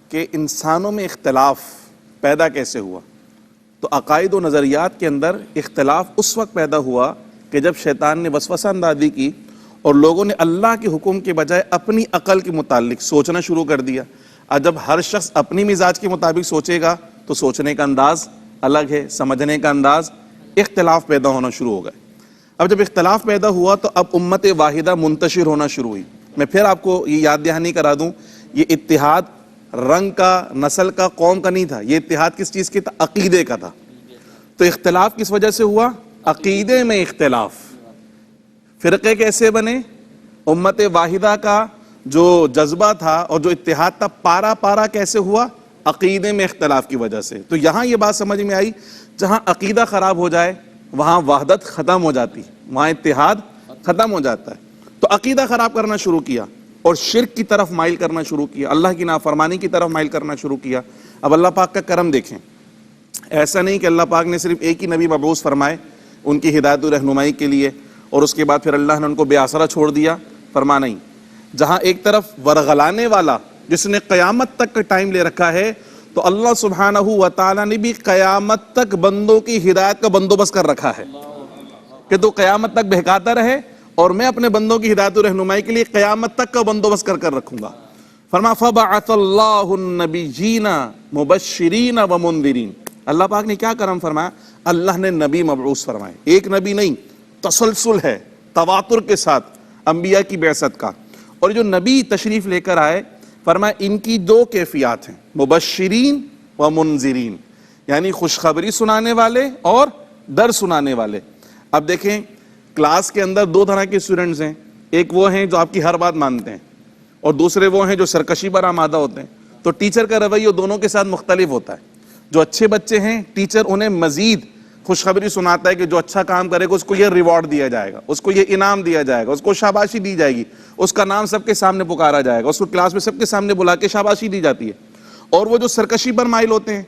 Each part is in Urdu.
کہ انسانوں میں اختلاف پیدا کیسے ہوا؟ تو عقائد و نظریات کے اندر اختلاف اس وقت پیدا ہوا کہ جب شیطان نے وسوسہ اندازی کی اور لوگوں نے اللہ کے حکم کے بجائے اپنی عقل کے متعلق سوچنا شروع کر دیا۔ اور جب ہر شخص اپنی مزاج کے مطابق سوچے گا تو سوچنے کا انداز الگ ہے، سمجھنے کا انداز، اختلاف پیدا ہونا شروع ہو گئے۔ اب جب اختلاف پیدا ہوا تو اب امت واحدہ منتشر ہونا شروع ہوئی۔ میں پھر آپ کو یہ یاد دہانی کرا دوں، یہ اتحاد رنگ کا، نسل کا، قوم کا نہیں تھا، یہ اتحاد کس چیز کی تھا؟ عقیدے کا تھا۔ تو اختلاف کس وجہ سے ہوا؟ عقیدے میں اختلاف۔ فرقے کیسے بنے؟ امت واحدہ کا جو جذبہ تھا اور جو اتحاد تھا پارا پارا کیسے ہوا؟ عقیدے میں اختلاف کی وجہ سے۔ تو یہاں یہ بات سمجھ میں آئی، جہاں عقیدہ خراب ہو جائے وہاں وحدت ختم ہو جاتی، وہاں اتحاد ختم ہو جاتا ہے۔ تو عقیدہ خراب کرنا شروع کیا اور شرک کی طرف مائل کرنا شروع کیا، اللہ کی نافرمانی کی طرف مائل کرنا شروع کیا۔ اب اللہ پاک کا کرم دیکھیں، ایسا نہیں کہ اللہ پاک نے صرف ایک ہی نبی مبعوث فرمائے ان کی ہدایت و رہنمائی کے لیے اور اس کے بعد پھر اللہ نے ان کو بے آسرا چھوڑ دیا، فرما نہیں۔ جہاں ایک طرف ورغلانے والا جس نے قیامت تک کا ٹائم لے رکھا ہے، تو اللہ سبحانہ و تعالیٰ نے بھی قیامت تک بندوں کی ہدایت کا بندوبست کر رکھا ہے کہ تو قیامت تک بہکاتا رہے اور میں اپنے بندوں کی ہدایت و رہنمائی کے لیے قیامت تک کا بندوبست کر رکھوں گا۔ فرما فَبَعَثَ اللَّهُ النَّبِيِّينَ مُبَشِّرِينَ وَمُنذِرِينَ۔ اللہ پاک نے کیا کرم فرمایا؟ اللہ نے نبی مبعوث فرمائے، ایک نبی نہیں، تسلسل ہے تواتر کے ساتھ انبیاء کی بعثت کا۔ اور جو نبی تشریف لے کر آئے، فرمایا ان کی دو کیفیات ہیں، مبشرین و منذرین، یعنی خوشخبری سنانے والے اور ڈر سنانے والے۔ اب دیکھیں کلاس کے اندر دو طرح کے اسٹوڈنٹس ہیں، ایک وہ ہیں جو آپ کی ہر بات مانتے ہیں اور دوسرے وہ ہیں جو سرکشی پر آمادہ ہوتے ہیں۔ تو ٹیچر کا رویہ دونوں کے ساتھ مختلف ہوتا ہے۔ جو اچھے بچے ہیں ٹیچر انہیں مزید خوشخبری سناتا ہے کہ جو اچھا کام کرے گا اس کو یہ ریوارڈ دیا جائے گا، اس کو یہ انعام دیا جائے گا، اس کو شاباشی دی جائے گی، اس کا نام سب کے سامنے پکارا جائے گا، اس کو کلاس میں سب کے سامنے بلا کے شاباشی دی جاتی ہے۔ اور وہ جو سرکشی پر مائل ہوتے ہیں،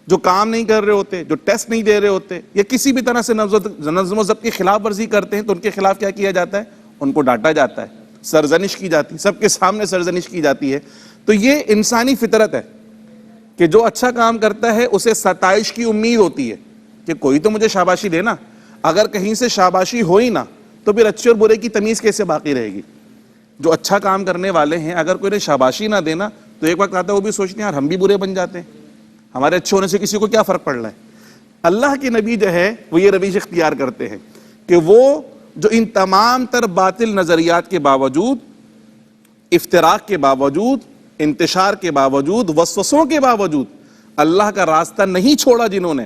جو کام نہیں کر رہے ہوتے، جو ٹیسٹ نہیں دے رہے ہوتے، یا کسی بھی طرح سے نظم و ضبط کی خلاف ورزی کرتے ہیں، تو ان کے خلاف کیا کیا جاتا ہے؟ ان کو ڈانٹا جاتا ہے، سرزنش کی جاتی ہے، سب کے سامنے سرزنش کی جاتی ہے۔ تو یہ انسانی فطرت ہے کہ جو اچھا کام کرتا ہے اسے ستائش کی امید ہوتی ہے کہ کوئی تو مجھے شاباشی دینا۔ اگر کہیں سے شاباشی ہوئی نہ تو پھر اچھے اور برے کی تمیز کیسے باقی رہے گی؟ جو اچھا کام کرنے والے ہیں اگر کوئی نے شاباشی نہ دینا تو ایک وقت آتا ہے وہ بھی سوچتے ہیں یار ہم بھی برے بن جاتے ہیں، ہمارے اچھے ہونے سے کسی کو کیا فرق پڑ رہا ہے۔ اللہ کے نبی جو ہے وہ یہ رویش اختیار کرتے ہیں کہ وہ جو ان تمام تر باطل نظریات کے باوجود، افتراق کے باوجود، انتشار کے باوجود، وسوسوں کے باوجود اللہ کا راستہ نہیں چھوڑا، جنہوں نے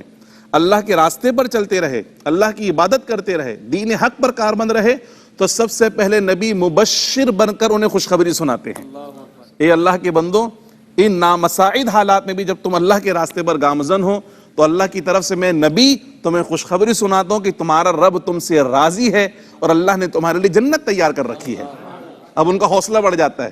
اللہ کے راستے پر چلتے رہے، اللہ کی عبادت کرتے رہے، دین حق پر کاربند رہے، تو سب سے پہلے نبی مبشر بن کر انہیں خوشخبری سناتے ہیں۔ اے اللہ کے بندوں، ان نامساعد حالات میں بھی جب تم اللہ کے راستے پر گامزن ہو تو اللہ کی طرف سے میں نبی تمہیں خوشخبری سناتا ہوں کہ تمہارا رب تم سے راضی ہے اور اللہ نے تمہارے لیے جنت تیار کر رکھی ہے۔ اب ان کا حوصلہ بڑھ جاتا ہے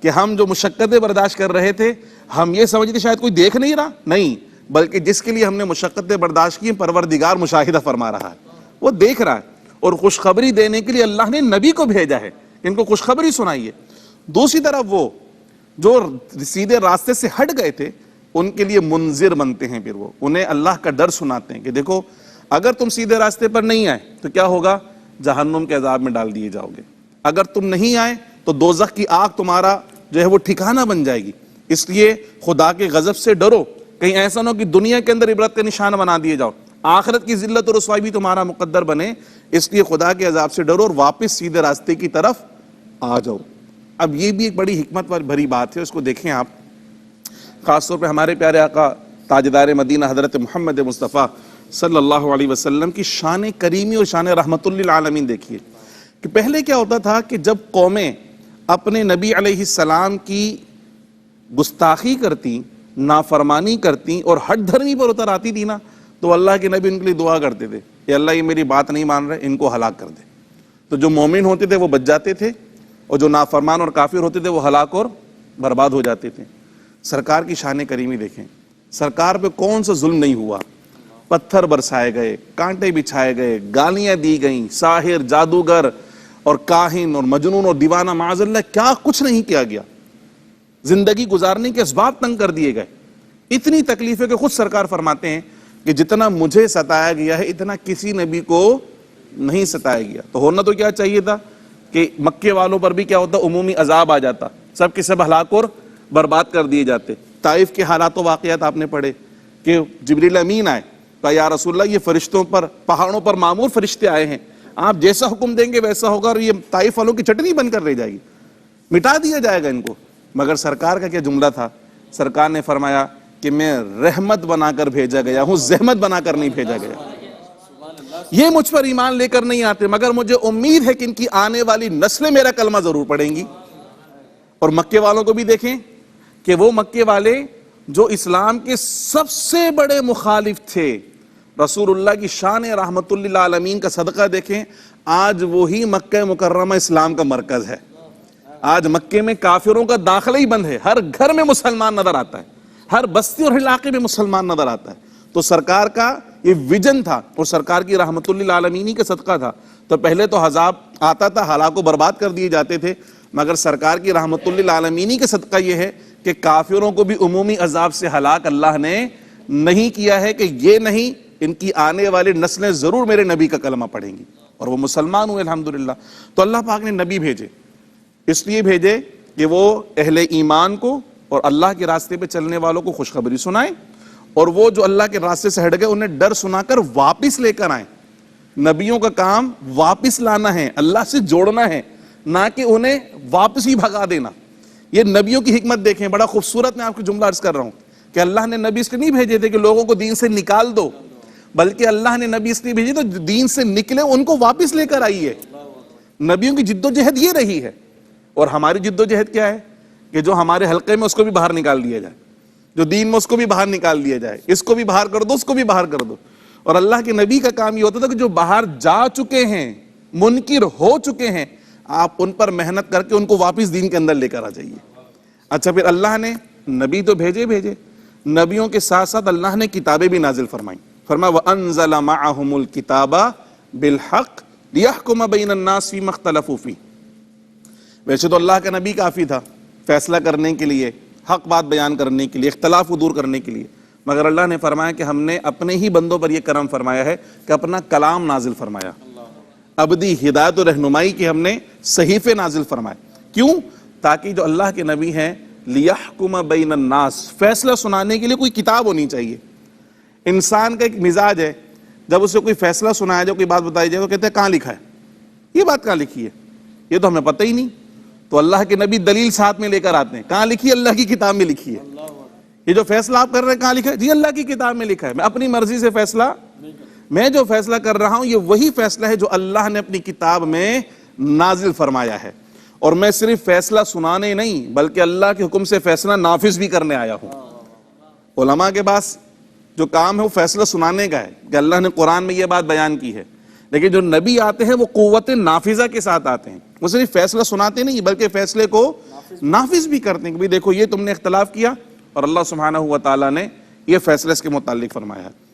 کہ ہم جو مشقتیں برداشت کر رہے تھے، ہم یہ سمجھتے شاید کوئی دیکھ نہیں رہا، نہیں، بلکہ جس کے لیے ہم نے مشقتیں برداشت کی پروردگار مشاہدہ فرما رہا ہے، وہ دیکھ رہا ہے، اور خوشخبری دینے کے لیے اللہ نے نبی کو بھیجا ہے، ان کو خوشخبری سنائیے۔ دوسری طرف وہ جو سیدھے راستے سے ہٹ گئے تھے ان کے لیے منذر بنتے ہیں، پھر وہ انہیں اللہ کا ڈر سناتے ہیں کہ دیکھو اگر تم سیدھے راستے پر نہیں آئے تو کیا ہوگا؟ جہنم کے عذاب میں ڈال دیے جاؤ گے، اگر تم نہیں آئے تو دوزخ کی آگ تمہارا جو ہے وہ ٹھکانہ بن جائے گی، اس لیے خدا کے غضب سے ڈرو، کہیں ایسا نہ ہو کہ دنیا کے اندر عبرت کا نشان بنا دیے جاؤ، آخرت کی ذلت اور رسوائی بھی تمہارا مقدر بنے، اس لیے خدا کے عذاب سے ڈرو اور واپس سیدھے راستے کی طرف آ جاؤ۔ اب یہ بھی ایک بڑی حکمت بھری بات ہے، اس کو دیکھیں آپ، خاص طور پہ ہمارے پیارے آقا تاجدار مدینہ حضرت محمد مصطفیٰ صلی اللہ علیہ وسلم کی شان کریمی اور شان رحمت للعالمین دیکھیے کہ پہلے کیا ہوتا تھا کہ جب قومیں اپنے نبی علیہ السلام کی گستاخی کرتی، نافرمانی کرتی اور ہٹ دھرمی پر اتر آتی تھی نا، تو اللہ کے نبی ان کے لیے دعا کرتے تھے کہ اللہ یہ میری بات نہیں مان رہے، ان کو ہلاک کر دے۔ تو جو مومن ہوتے تھے وہ بچ جاتے تھے اور جو نافرمان اور کافر ہوتے تھے وہ ہلاک اور برباد ہو جاتے تھے۔ سرکار کی شان کریمی دیکھیں، سرکار پہ کون سا ظلم نہیں ہوا، پتھر برسائے گئے، کانٹے بچھائے گئے، گالیاں دی گئیں، ساحر، جادوگر اور کاہن اور مجنون اور دیوانہ معاذ اللہ کیا کچھ نہیں کیا گیا۔ زندگی گزارنے کے اسباب تنگ کر دیے گئے. اتنی تکلیفیں کہ خود سرکار فرماتے ہیں کہ جتنا مجھے ستایا گیا ہے اتنا کسی نبی کو نہیں ستایا گیا. تو ہونا تو کیا چاہیے تھا کہ مکے والوں پر بھی کیا ہوتا, عمومی عذاب آ جاتا, سب کے سب ہلاک اور برباد کر دیے جاتے. طائف کے حالات و واقعات آپ نے پڑھے کہ جبریل امین آئے تو یا رسول اللہ یہ فرشتوں پر, پہاڑوں پر معمور فرشتے آئے ہیں, آپ جیسا حکم دیں گے ویسا ہوگا اور یہ طائف والوں کی چٹنی بن کر رہ جائے گی, مٹا دیا جائے گا ان کو. مگر سرکار کا کیا جملہ تھا, سرکار نے فرمایا کہ میں رحمت بنا کر بھیجا گیا ہوں, زحمت بنا کر نہیں بھیجا گیا. یہ مجھ پر ایمان لے کر نہیں آتے مگر مجھے امید ہے کہ ان کی آنے والی نسلیں میرا کلمہ ضرور پڑھیں گی. اور مکے والوں کو بھی دیکھیں کہ وہ مکے والے جو اسلام کے سب سے بڑے مخالف تھے, رسول اللہ کی شان رحمت للعالمین کا صدقہ دیکھیں, آج وہی مکہ مکرمہ اسلام کا مرکز ہے. آج مکے میں کافروں کا داخلہ ہی بند ہے, ہر گھر میں مسلمان نظر آتا ہے, ہر بستی اور علاقے میں مسلمان نظر آتا ہے. تو سرکار کا یہ ویژن تھا اور سرکار کی رحمت للعالمین کا صدقہ تھا. تو پہلے تو عذاب آتا تھا, ہلاک و برباد کر دیے جاتے تھے, مگر سرکار کی رحمت للعالمین کا صدقہ یہ ہے کہ کافروں کو بھی عمومی عذاب سے ہلاک اللہ نے نہیں کیا ہے, کہ یہ نہیں, ان کی آنے والی نسلیں ضرور میرے نبی کا کلمہ پڑھیں گی اور وہ مسلمان ہوئے الحمدللہ. تو اللہ پاک نے نبی بھیجے, اس لیے بھیجے کہ وہ اہل ایمان کو اور اللہ کے راستے پہ چلنے والوں کو خوشخبری سنائیں, اور وہ جو اللہ کے راستے سے ہٹ گئے انہیں ڈر سنا کر واپس لے کر آئیں. نبیوں کا کام واپس لانا ہے, اللہ سے جوڑنا ہے, نہ کہ انہیں واپس ہی بھگا دینا. یہ نبیوں کی حکمت دیکھیں, بڑا خوبصورت میں آپ کو جملہ عرض کر رہا ہوں کہ اللہ نے نبی اس لیے نہیں بھیجے تھے کہ لوگوں کو دین سے نکال دو, بلکہ اللہ نے نبی اس لیے بھیجے تو دین سے نکلے ان کو واپس لے کر آئیے. نبیوں کی جد و جہد یہ رہی ہے. اور ہماری جد و جہد کیا ہے کہ جو ہمارے حلقے میں اس کو بھی باہر نکال دیا جائے, جو دین میں اس کو بھی باہر نکال دیا جائے, اس کو بھی باہر کر دو, اس کو بھی باہر کر دو. اور اللہ کے نبی کا کام یہ ہوتا تھا کہ جو باہر جا چکے ہیں, منکر ہو چکے ہیں, آپ ان پر محنت کر کے ان کو واپس دین کے اندر لے کر آ جائیے. اچھا, پھر اللہ نے نبی تو بھیجے, نبیوں کے ساتھ ساتھ اللہ نے کتابیں بھی نازل فرمائیں. فرمایا وَأَنزَلَ مَعَهُمُ الْكِتَابَ بِالْحَقِّ لِيَحْكُمَ بَيْنَ النَّاسِ فِيمَا اخْتَلَفُوا فِيهِ. ویسے تو اللہ کا نبی کافی تھا فیصلہ کرنے کے لیے, حق بات بیان کرنے کے لیے, اختلاف کو دور کرنے کے لیے, مگر اللہ نے فرمایا کہ ہم نے اپنے ہی بندوں پر یہ کرم فرمایا ہے کہ اپنا کلام نازل فرمایا, ابدی ہدایت و رہنمائی کے ہم نے صحیفے نازل فرمائے. کیوں؟ تاکہ جو اللہ کے نبی ہیں لیحکم بین الناس, فیصلہ سنانے کے لیے کوئی کتاب ہونی چاہیے. انسان کا ایک مزاج ہے, جب اسے کوئی فیصلہ سنایا جائے, کوئی بات بتائی جائے, وہ کہتے ہیں کہاں لکھا ہے, یہ بات کہاں لکھی ہے, یہ تو ہمیں پتہ ہی نہیں. تو اللہ کے نبی دلیل ساتھ میں لے کر آتے ہیں, کہاں لکھی ہے, اللہ کی کتاب میں لکھی ہے. یہ جو فیصلہ آپ کر رہے ہیں کہاں لکھا ہے, جی اللہ کی کتاب میں لکھا ہے. میں اپنی مرضی سے فیصلہ, میں جو فیصلہ کر رہا ہوں یہ وہی فیصلہ ہے جو اللہ نے اپنی کتاب میں نازل فرمایا ہے. اور میں صرف فیصلہ سنانے نہیں بلکہ اللہ کے حکم سے فیصلہ نافذ بھی کرنے آیا ہوں. علماء کے پاس جو کام ہے وہ فیصلہ سنانے کا ہے کہ اللہ نے قرآن میں یہ بات بیان کی ہے, لیکن جو نبی آتے ہیں وہ قوت نافذہ کے ساتھ آتے ہیں. وہ صرف فیصلہ سناتے نہیں بلکہ فیصلے کو نافذ بھی کرتے ہیں کہ بھئی دیکھو یہ تم نے اختلاف کیا اور اللہ سبحانہ و تعالیٰ نے یہ فیصلہ اس کے متعلق فرمایا ہے.